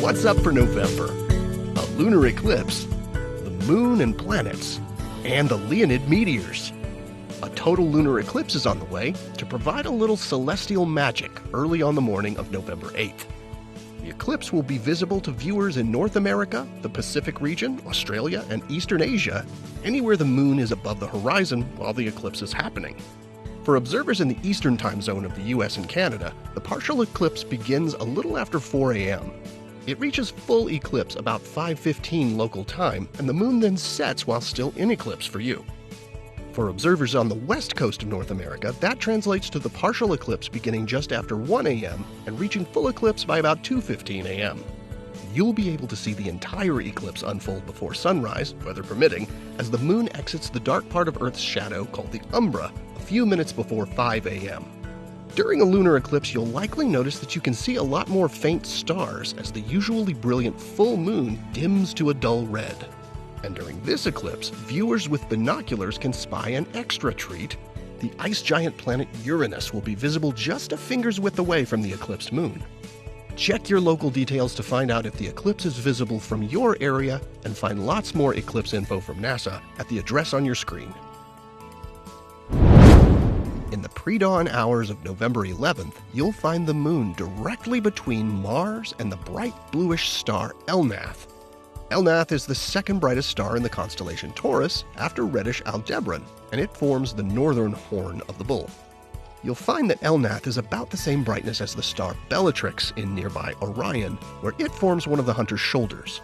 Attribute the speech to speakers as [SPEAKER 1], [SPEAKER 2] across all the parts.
[SPEAKER 1] What's up for November? A lunar eclipse, the moon and planets, and the Leonid meteors. A total lunar eclipse is on the way to provide a little celestial magic early on the morning of November 8th. The eclipse will be visible to viewers in North America, the Pacific region, Australia, and Eastern Asia, anywhere the moon is above the horizon while the eclipse is happening. For observers in the eastern time zone of the US and Canada, the partial eclipse begins a little after 4 a.m. It reaches full eclipse about 5:15 local time, and the moon then sets while still in eclipse for you. For observers on the west coast of North America, that translates to the partial eclipse beginning just after 1 a.m. and reaching full eclipse by about 2:15 a.m. You'll be able to see the entire eclipse unfold before sunrise, weather permitting, as the moon exits the dark part of Earth's shadow called the umbra a few minutes before 5 a.m. During a lunar eclipse, you'll likely notice that you can see a lot more faint stars as the usually brilliant full moon dims to a dull red. And during this eclipse, viewers with binoculars can spy an extra treat. The ice giant planet Uranus will be visible just a finger's width away from the eclipsed moon. Check your local details to find out if the eclipse is visible from your area, and find lots more eclipse info from NASA at the address on your screen. In the pre-dawn hours of November 11th, you'll find the moon directly between Mars and the bright bluish star Elnath. Elnath is the second brightest star in the constellation Taurus after reddish Aldebaran, and it forms the northern horn of the bull. You'll find that Elnath is about the same brightness as the star Bellatrix in nearby Orion, where it forms one of the Hunter's shoulders.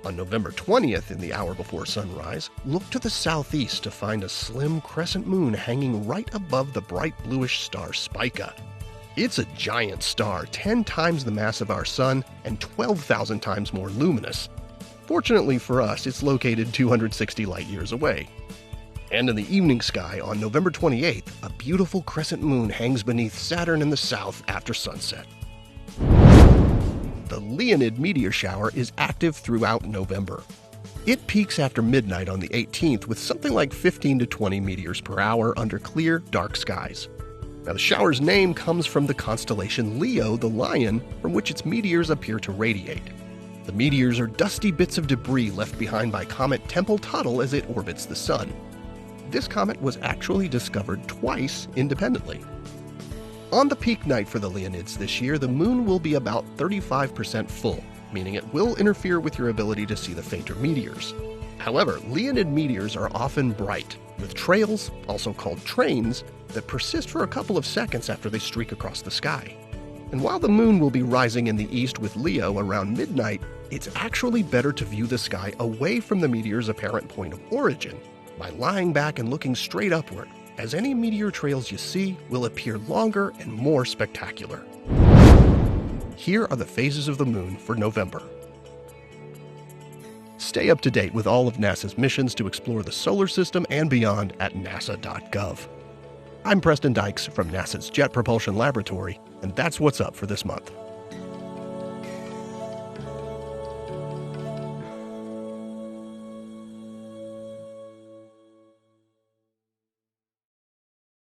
[SPEAKER 1] On November 20th, in the hour before sunrise, look to the southeast to find a slim crescent moon hanging right above the bright bluish star Spica. It's a giant star, 10 times the mass of our Sun and 12,000 times more luminous. Fortunately for us, it's located 260 light-years away. And in the evening sky on November 28th, a beautiful crescent moon hangs beneath Saturn in the south after sunset. The Leonid meteor shower is active throughout November. It peaks after midnight on the 18th with something like 15 to 20 meteors per hour under clear, dark skies. Now, the shower's name comes from the constellation Leo, the lion, from which its meteors appear to radiate. The meteors are dusty bits of debris left behind by comet Tempel-Tuttle as it orbits the Sun. This comet was actually discovered twice independently. On the peak night for the Leonids this year, the moon will be about 35% full, meaning it will interfere with your ability to see the fainter meteors. However, Leonid meteors are often bright, with trails, also called trains, that persist for a couple of seconds after they streak across the sky. And while the moon will be rising in the east with Leo around midnight, it's actually better to view the sky away from the meteor's apparent point of origin, by lying back and looking straight upward, as any meteor trails you see will appear longer and more spectacular. Here are the phases of the moon for November. Stay up to date with all of NASA's missions to explore the solar system and beyond at nasa.gov. I'm Preston Dykes from NASA's Jet Propulsion Laboratory, and that's what's up for this month.